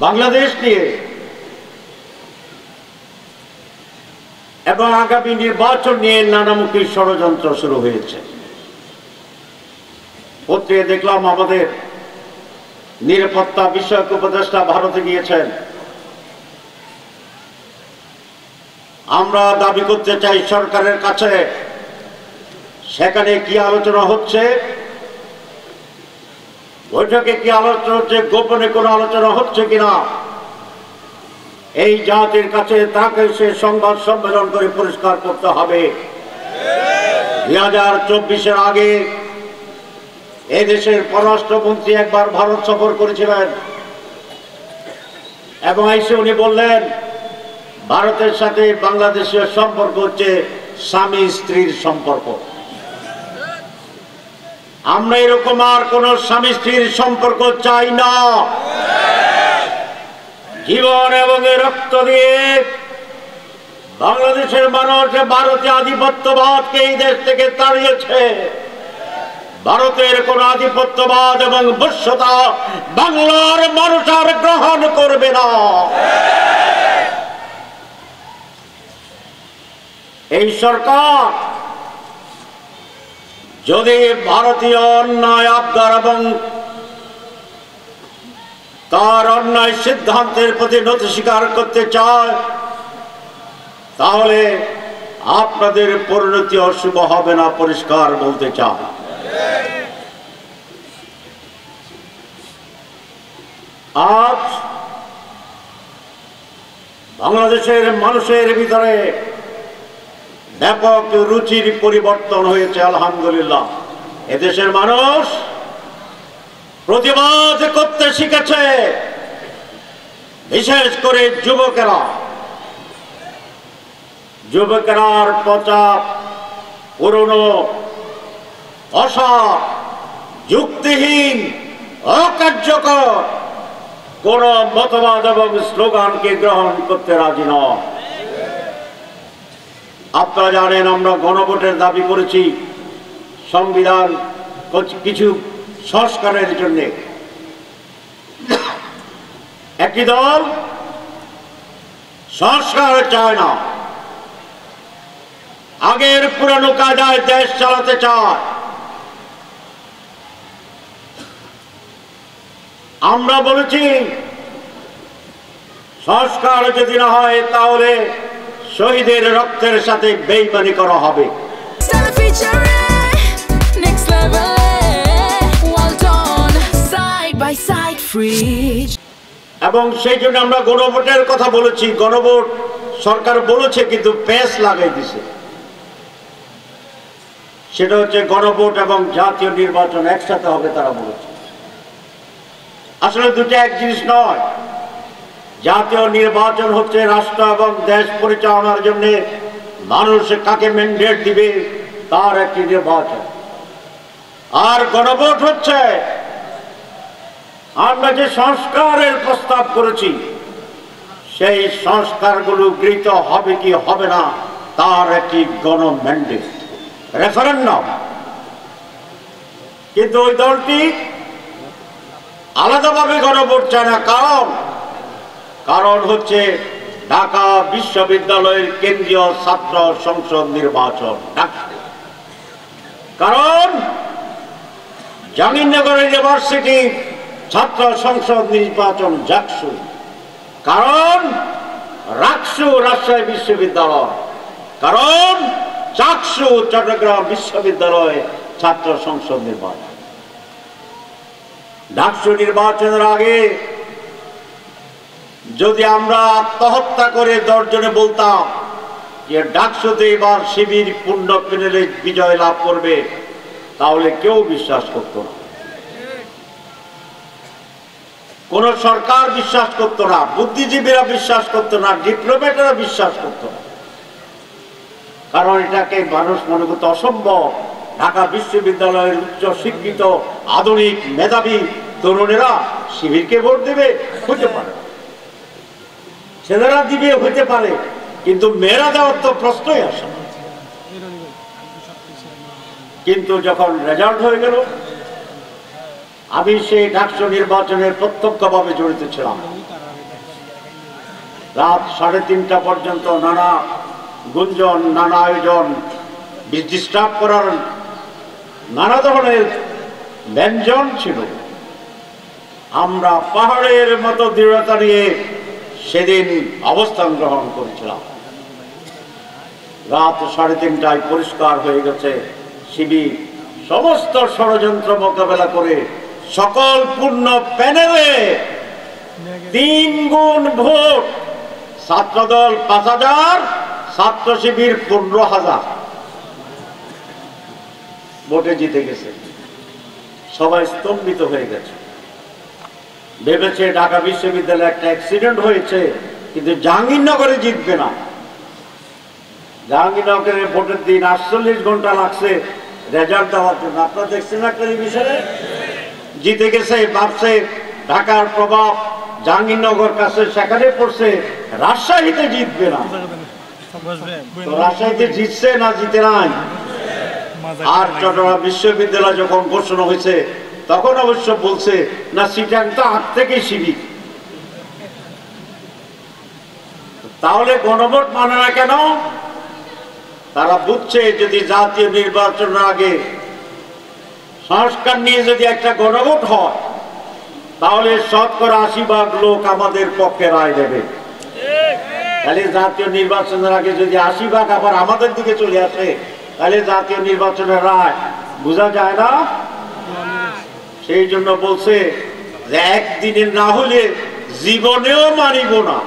বাংলাদেশ নিয়ে এবং আগামী নির্বাচন নিয়ে নানামুখী ষড়যন্ত্র শুরু হয়েছে। পত্রিকায় দেখলাম আমাদের নিরাপত্তা বিষয়ক উপদেষ্টা ভারতে গিয়েছেন। আমরা দাবি করতে চাই সরকারের কাছে সেখানে কি আলোচনা হচ্ছে, বৈঠকে কি আলোচনা হচ্ছে, গোপনে কোনো আলোচনা হচ্ছে কিনা এই জাতির কাছে তাকে সে সংবাদ সম্মেলন করে পরিষ্কার করতে হবে। 2024-এর আগে এদেশের পররাষ্ট্রমন্ত্রী একবার ভারত সফর করেছিলেন এবং এসে উনি বললেন ভারতের সাথে বাংলাদেশের সম্পর্ক হচ্ছে স্বামী স্ত্রীর সম্পর্ক। আমরা এরকম আর কোন স্বামী স্ত্রীর সম্পর্ক চাই না। জীবন এবং রক্ত দিয়ে বাংলাদেশের মানুষ ভারতীয় আধিপত্যবাদকে এই দেশ থেকে তাড়িয়েছে। ভারতের কোন আধিপত্যবাদ এবং বশ্যতা বাংলার মানুষ আর গ্রহণ করবে না। এই সরকার যদি ভারতীয় অন্যায় আবদার এবং তার অন্যায় সিদ্ধান্তের প্রতি নতি স্বীকার করতে চায় তাহলে আপনাদের পরিণতি অশুভ হবে না, পরিষ্কার বলতে চায়। আজ বাংলাদেশের মানুষের ভিতরে ব্যাপক রুচির পরিবর্তন হয়েছে আলহামদুলিল্লাহ। এদেশের মানুষ প্রতিবাদ করতে শিখেছে, বিশেষ করে যুবকেরা। যুবকেরার পচা পুরনো অসৎ যুক্তিহীন অকার্যকর কোন মতবাদ এবং স্লোগানকে গ্রহণ করতে রাজি নয়। আপনারা জানেন আমরা গণভোটের দাবি করেছি সংবিধান কিছু সংস্কারের জন্য। একটি দল সংস্কার চায় না, আগের পুরানো কায়দায় দেশ চালাতে চায়। আমরা বলেছি সংস্কার যদি না হয় তাহলে শহীদের রক্তের সাথে বেইমানি করা হবে। এবং সেই জন্য আমরা গণভোটের কথা বলেছি। গণভোট সরকার বলেছে কিন্তু পেস লাগাই দিছে। সেটা হচ্ছে গণভোট এবং জাতীয় নির্বাচন একসাথে হবে তারা বলেছে। আসলে দুটো এক জিনিস নয়। জাতীয় নির্বাচন হচ্ছে রাষ্ট্র এবং দেশ পরিচালনার জন্য মানুষ কাকে ম্যান্ডেট দিবে তার একটি নির্বাচন। আর গণভোট হচ্ছে আমরা যে সংস্কারের প্রস্তাব করেছি সেই সংস্কারগুলো গৃহীত হবে কি হবে না তার একটি গণম্যান্ডেট, রেফারেন্ডাম। কিন্তু ওই দলটি আলাদাভাবে গণভোট চায় না। কারণ হচ্ছে ঢাকা বিশ্ববিদ্যালয়ের কেন্দ্রীয় ছাত্র সংসদ নির্বাচন, কারণ জাহাঙ্গীরনগর ইউনিভার্সিটি ছাত্র সংসদ নির্বাচন জাকসু, কারণ রাকসু রাজশাহী বিশ্ববিদ্যালয়, কারণ চাকসু চট্টগ্রাম বিশ্ববিদ্যালয় ছাত্র সংসদ নির্বাচন। ডাকসু নির্বাচনের আগে যদি আমরা আত্মহত্যা করে 10 জনে বলতাম যে ডাকসুতে এবার শিবির পূর্ণ প্যানেলে বিজয় লাভ করবে তাহলে কেউ বিশ্বাস করত না। কোন সরকার বিশ্বাস করত না, বুদ্ধিজীবীরা বিশ্বাস করত না, ডিপ্লোম্যাটরা বিশ্বাস করত না। কারণ এটাকে মানুষ মনে করতে অসম্ভব। ঢাকা বিশ্ববিদ্যালয়ের উচ্চ শিক্ষিত আধুনিক মেধাবী তরুণেরা শিবিরকে ভোট দেবে, হতে পারে। ছেলেরা দিবে, হতে পারে, কিন্তু মেয়েরা দেওয়ার তো প্রশ্নই আসে না। কিন্তু যখন রেজাল্ট হয়ে গেল, আমি সেই ডাকসু নির্বাচনের প্রত্যক্ষভাবে জড়িত ছিলাম। রাত 3:30 পর্যন্ত নানা গুঞ্জন, নানা আয়োজন, ডিস্টার্ব করার নানা ধরনের ব্যঞ্জন ছিল। আমরা পাহাড়ের মতো দৃঢ়তা নিয়ে সেদিন অবস্থান গ্রহণ করেছিলাম। রাত 3:30টায় পরিষ্কার হয়ে গেছে শিবির সমস্ত ষড়যন্ত্র মোকাবেলা করে সকল পূর্ণ প্যানেলে 3 গুণ ভোট, ছাত্রদল 5000, ছাত্র শিবির 15,000 ভোটে জিতে গেছে। সবাই স্তম্ভিত হয়ে গেছে, ভেবেছে ঢাকা বিশ্ববিদ্যালয়ে একটা অ্যাক্সিডেন্ট হয়েছে, কিন্তু জাহাঙ্গীরনগরে জিতবে না। জাহাঙ্গীরনগরে ভোটের দিন 48 ঘন্টা লাগছে রেজাল্ট দেওয়ার জন্য। আপনারা দেখছেন না টেলিভিশনে? জিতে গেছে, ভাবছে ঢাকার প্রভাব জাহাঙ্গীরনগর কাছে সেখানে পড়ছে, রাজশাহীতে জিতবে না। রাজশাহীতে জিতছে না জিতে নাই। আর চট্টগ্রাম বিশ্ববিদ্যালয় যখন ঘোষণা হয়েছে তখন অবশ্য বলছে না সিটাং তো আগ থেকেই শিবির। তাহলে গণভোট মানে না কেন? তারা বুঝছে যদি জাতীয় নির্বাচনের আগে সংস্কার নিয়ে যদি একটা গণভোট হয় তাহলে 80% লোক আমাদের পক্ষে রায় দেবে। তাহলে জাতীয় নির্বাচনের আগে যদি 80% আবার আমাদের দিকে চলে আসে তাহলে জাতীয় নির্বাচনের রায় বোঝা যায় না। সেই জন্য বলছে যে একদিনের না হলে জীবনেও মানিব না।